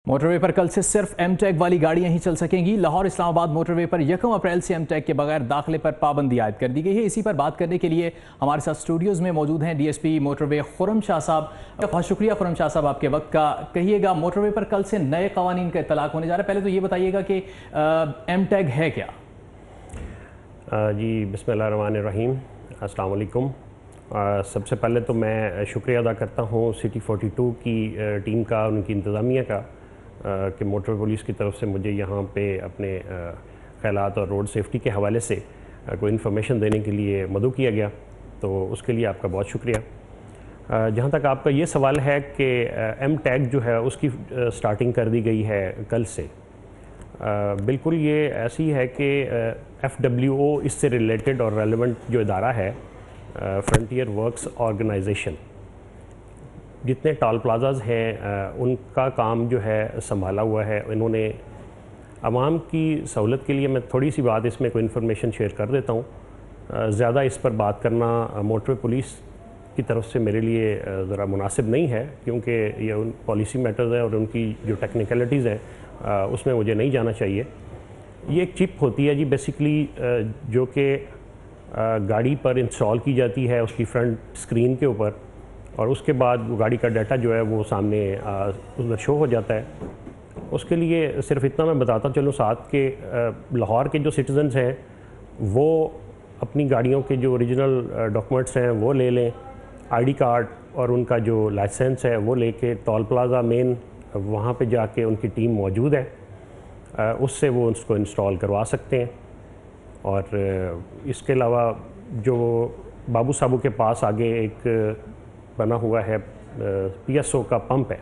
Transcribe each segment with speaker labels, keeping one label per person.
Speaker 1: Motorway पर कल से सिर्फ एमटेक वाली गाड़ियां ही चल सकेंगी। लाहौर इस्लामाबाद मोटरवे पर 1 अप्रैल से एमटेक के बगैर दाखिले पर पाबंदी आयद कर दी गई है। इसी पर बात करने के लिए हमारे साथ स्टूडियोज में मौजूद हैं डीएसपी मोटरवे खुर्रम शाह साहब। बहुत शुक्रिया खुर्रम शाह साहब आपके वक्त का। कहिएगा, मोटरवे पर कल से नए कवानीन का इतलाक होने जा रहा है। पहले तो ये बताइएगा कि एमटेक है क्या?
Speaker 2: जी बिस्मिल्लाहिर्रहमानिर्रहीम, अस्सलाम वालेकुम। सबसे पहले तो मैं शुक्रिया अदा करता हूँ सिटी 42 की टीम का, उनकी इंतज़ामिया का कि मोटर पुलिस की तरफ से मुझे यहाँ पे अपने ख्यालात और रोड सेफ्टी के हवाले से कोई इन्फॉर्मेशन देने के लिए मदऊ किया गया, तो उसके लिए आपका बहुत शुक्रिया। जहाँ तक आपका ये सवाल है कि एम टैग जो है उसकी स्टार्टिंग कर दी गई है कल से, बिल्कुल ये ऐसी है कि FWO इससे रिलेटेड और रेलेवेंट जो इदारा है, फ्रंटियर वर्क्स ऑर्गेनाइजेशन, जितने टॉल प्लाजाज हैं उनका काम जो है संभाला हुआ है इन्होंने। आवाम की सहूलत के लिए मैं थोड़ी सी बात इसमें कोई इन्फॉर्मेशन शेयर कर देता हूँ। ज़्यादा इस पर बात करना मोटर पुलिस की तरफ से मेरे लिए ज़रा मुनासिब नहीं है, क्योंकि ये उन पॉलिसी मैटर्स हैं और उनकी जो टेक्निकलिटीज़ हैं उसमें मुझे नहीं जाना चाहिए। ये एक चिप होती है जी बेसिकली, जो कि गाड़ी पर इंस्टॉल की जाती है उसकी फ्रंट स्क्रीन के ऊपर, और उसके बाद वो गाड़ी का डाटा जो है वो सामने उधर शो हो जाता है। उसके लिए सिर्फ इतना मैं बताता चलूँ साथ के लाहौर के जो सिटीजन्स हैं वो अपनी गाड़ियों के जो ओरिजिनल डॉक्यूमेंट्स हैं वो ले लें, आईडी कार्ड और उनका जो लाइसेंस है वो लेके टोल प्लाज़ा मेन वहाँ पे जाके उनकी टीम मौजूद है, उससे वो उसको इंस्टॉल करवा सकते हैं। और इसके अलावा जो बाबू साबू के पास आगे एक बना हुआ है PSO का पंप है,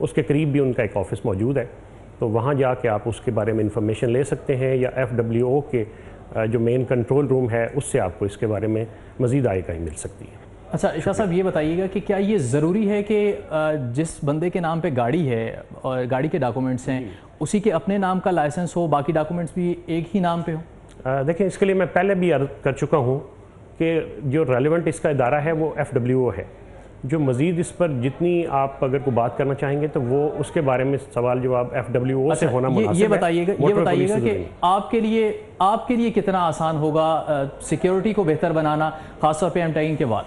Speaker 2: उसके करीब भी उनका एक ऑफ़िस मौजूद है, तो वहाँ जाके आप उसके बारे में इंफॉर्मेशन ले सकते हैं, या FWO के जो मेन कंट्रोल रूम है उससे आपको इसके बारे में मज़ीद आगाही मिल सकती है।
Speaker 1: अच्छा शाह साहब, ये बताइएगा कि क्या ये ज़रूरी है कि जिस बंदे के नाम पे गाड़ी है और गाड़ी के डॉक्यूमेंट्स हैं उसी के अपने नाम का लाइसेंस हो, बाकी डॉक्यूमेंट्स भी एक ही नाम पे हो?
Speaker 2: देखिए, इसके लिए मैं पहले भी अर्ज़ कर चुका हूँ कि जो रेलेवेंट इसका इदारा है वो FWO है। जो मज़ीद इस पर जितनी आप अगर को बात करना चाहेंगे तो वो उसके बारे में सवाल जवाब FWO से होना मुनासिब है।
Speaker 1: ये बताइएगा कि आपके लिए कितना आसान होगा सिक्योरिटी को बेहतर बनाना, खासतौर पे एमटैगिंग के बाद?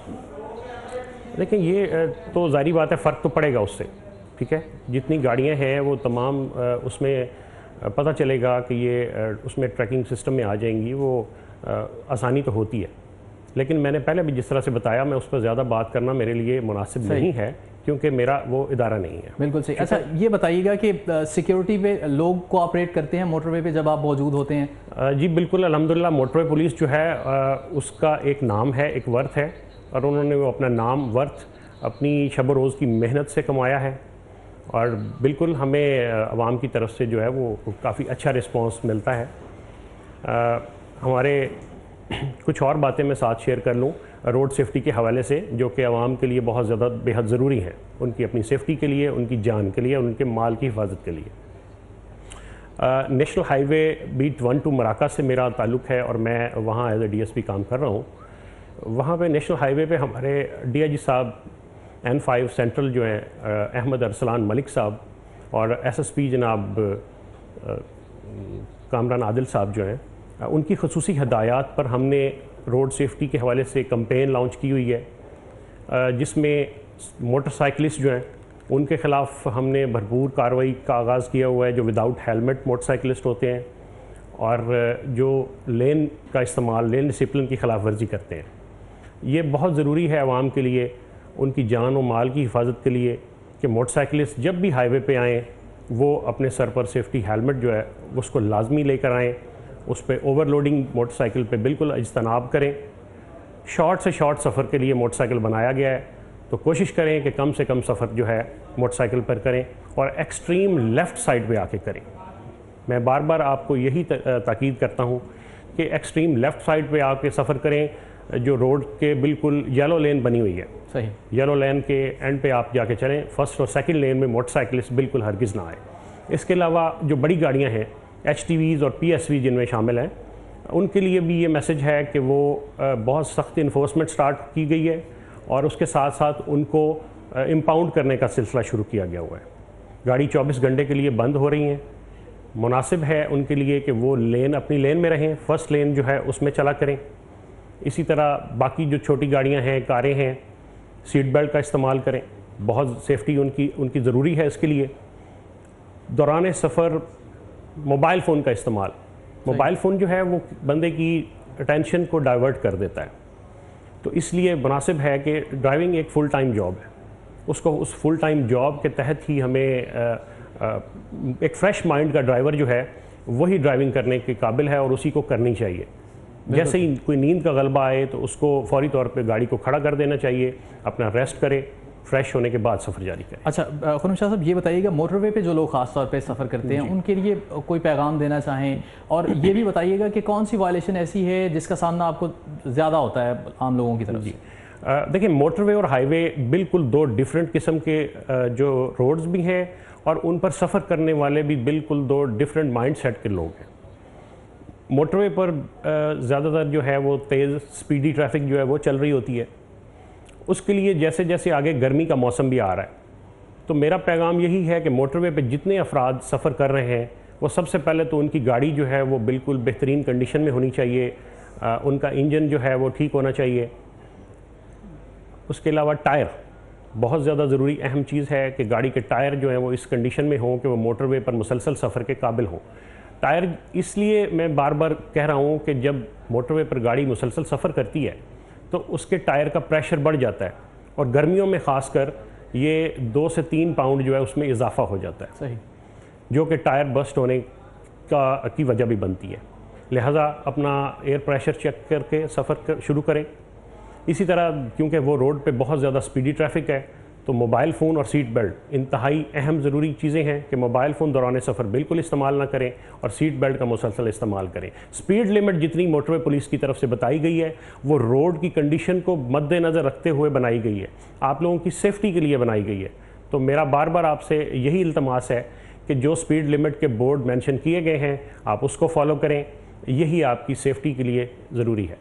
Speaker 2: देखिए, ये तो ज़ाहिर बात है, फ़र्क तो पड़ेगा उससे, ठीक है। जितनी गाड़ियाँ हैं वो तमाम उसमें पता चलेगा कि ये उसमें ट्रैकिंग सिस्टम में आ जाएंगी, वो आसानी तो होती है। लेकिन मैंने पहले भी जिस तरह से बताया, मैं उस पर ज़्यादा बात करना मेरे लिए मुनासिब नहीं है, क्योंकि मेरा वो इदारा नहीं है।
Speaker 1: बिल्कुल सही। अच्छा, ये बताइएगा कि सिक्योरिटी पे लोग कोऑपरेट करते हैं मोटरवे पे जब आप मौजूद होते हैं?
Speaker 2: जी बिल्कुल, अल्हम्दुलिल्लाह मोटरवे पुलिस जो है उसका एक नाम है, एक वर्थ है, और उन्होंने वो अपना नाम वर्थ अपनी शब रोज़ की मेहनत से कमाया है, और बिल्कुल हमें आवाम की तरफ से जो है वो काफ़ी अच्छा रिस्पॉन्स मिलता है। हमारे कुछ और बातें मैं साथ शेयर कर लूँ रोड सेफ्टी के हवाले से, जो कि आवाम के लिए बहुत ज़्यादा बेहद ज़रूरी है, उनकी अपनी सेफ्टी के लिए, उनकी जान के लिए, उनके माल की हिफाजत के लिए। नेशनल हाईवे बीट 1 मराका से मेरा ताल्लुक़ है और मैं वहाँ एज ए DSP काम कर रहा हूँ। वहाँ पे नेशनल हाईवे पे हमारे DIG साहब N5 सेंट्रल जो हैं अहमद अरसलान मलिक साहब, और SSP जनाब कामरान आदिल साहब जो हैं, उनकी खसूसी हदायत पर हमने रोड सेफ्टी के हवाले से कंपेन लॉन्च की हुई है, जिसमें मोटरसाइकिलिस्ट जो हैं उनके ख़िलाफ़ हमने भरपूर कार्रवाई का आगाज़ किया हुआ है, जो विदाउट हेलमेट मोटरसाइकिलिस्ट होते हैं और जो लेन का इस्तेमाल, लेन डिसिप्लिन की ख़िलाफ़ वर्जी करते हैं। ये बहुत ज़रूरी है आवाम के लिए, उनकी जान और माल की हिफाजत के लिए, कि मोटरसाइकिलिस्ट जब भी हाईवे पे आएँ वो अपने सर पर सेफ्टी हेलमेट जो है उसको लाजमी लेकर आएँ, उस पर ओवरलोडिंग मोटरसाइकिल पे बिल्कुल इज्तनाब करें। शॉर्ट से शॉर्ट सफ़र के लिए मोटरसाइकिल बनाया गया है, तो कोशिश करें कि कम से कम सफ़र जो है मोटरसाइकिल पर करें, और एक्सट्रीम लेफ़्ट साइड पे आके करें। मैं बार बार आपको यही ताकीद करता हूँ कि एक्सट्रीम लेफ़्ट साइड पे आके सफ़र करें, जो रोड के बिल्कुल येलो लेन बनी हुई है,
Speaker 1: सही
Speaker 2: येलो लेन के एंड पे आप जाके चलें। फर्स्ट और सेकंड लेन में मोटरसाइकिलिस्ट बिल्कुल हरगिज़ ना आए। इसके अलावा जो बड़ी गाड़ियाँ हैं HTVs और PSV जिनमें शामिल हैं, उनके लिए भी ये मैसेज है कि वो बहुत सख्त इन्फोर्समेंट स्टार्ट की गई है, और उसके साथ साथ उनको इम्पाउंड करने का सिलसिला शुरू किया गया हुआ है। गाड़ी 24 घंटे के लिए बंद हो रही हैं, मुनासिब है उनके लिए कि वो लेन अपनी लेन में रहें, फर्स्ट लेन जो है उसमें चला करें। इसी तरह बाकी जो छोटी गाड़ियां हैं, कारें हैं, सीट बेल्ट का इस्तेमाल करें, बहुत सेफ्टी उनकी ज़रूरी है। इसके लिए दौरान सफ़र मोबाइल फ़ोन का इस्तेमाल, मोबाइल फ़ोन जो है वो बंदे की अटेंशन को डाइवर्ट कर देता है, तो इसलिए मुनासिब है कि ड्राइविंग एक फ़ुल टाइम जॉब है, उसको उस फुल टाइम जॉब के तहत ही हमें एक फ़्रेश माइंड का ड्राइवर जो है वही ड्राइविंग करने के काबिल है और उसी को करनी चाहिए। जैसे ही कोई नींद का गलबा आए तो उसको फौरी तौर पे गाड़ी को खड़ा कर देना चाहिए, अपना रेस्ट करे, फ्रेश होने के बाद सफ़र जारी करें।
Speaker 1: अच्छा खुर्रम शाह साहब, ये बताइएगा मोटरवे पे जो लोग ख़ास तौर पे सफ़र करते हैं उनके लिए कोई पैगाम देना चाहें, और ये भी बताइएगा कि कौन सी वायलेशन ऐसी है जिसका सामना आपको ज़्यादा होता है आम लोगों की तरफ से?
Speaker 2: देखिए, मोटरवे और हाईवे बिल्कुल दो डिफरेंट किस्म के जो रोड्स भी हैं और उन पर सफ़र करने वाले भी बिल्कुल दो डिफरेंट माइंड सेट के लोग हैं। मोटरवे पर ज़्यादातर जो है वो तेज़ स्पीडी ट्रैफिक जो है वो चल रही होती है। उसके लिए जैसे जैसे आगे गर्मी का मौसम भी आ रहा है, तो मेरा पैगाम यही है कि मोटरवे पे जितने अफराद सफ़र कर रहे हैं वो सबसे पहले तो उनकी गाड़ी जो है वो बिल्कुल बेहतरीन कंडीशन में होनी चाहिए, उनका इंजन जो है वो ठीक होना चाहिए। उसके अलावा टायर बहुत ज़्यादा ज़रूरी अहम चीज़ है कि गाड़ी के टायर जो हैं वो इस कंडीशन में हों कि वो मोटरवे पर मुसलसल सफ़र के काबिल हों। टायर इसलिए मैं बार बार कह रहा हूँ कि जब मोटरवे पर गाड़ी मुसलसल सफ़र करती है तो उसके टायर का प्रेशर बढ़ जाता है और गर्मियों में ख़ासकर ये 2 से 3 पाउंड जो है उसमें इजाफा हो जाता है,
Speaker 1: सही, जो
Speaker 2: कि टायर बस्ट होने की वजह भी बनती है। लिहाजा अपना एयर प्रेशर चेक करके सफ़र शुरू करें। इसी तरह क्योंकि वो रोड पे बहुत ज़्यादा स्पीडी ट्रैफिक है तो मोबाइल फ़ोन और सीट बेल्ट इंतहाई अहम ज़रूरी चीज़ें हैं कि मोबाइल फ़ोन दौरान सफ़र बिल्कुल इस्तेमाल ना करें और सीट बेल्ट का मुसलसल इस्तेमाल करें। स्पीड लिमिट जितनी मोटरवे पुलिस की तरफ से बताई गई है वो रोड की कंडीशन को मद्देनज़र रखते हुए बनाई गई है, आप लोगों की सेफ्टी के लिए बनाई गई है। तो मेरा बार बार आपसे यही इल्तमास है कि जो स्पीड लिमिट के बोर्ड मेंशन किए गए हैं आप उसको फॉलो करें, यही आपकी सेफ्टी के लिए ज़रूरी है।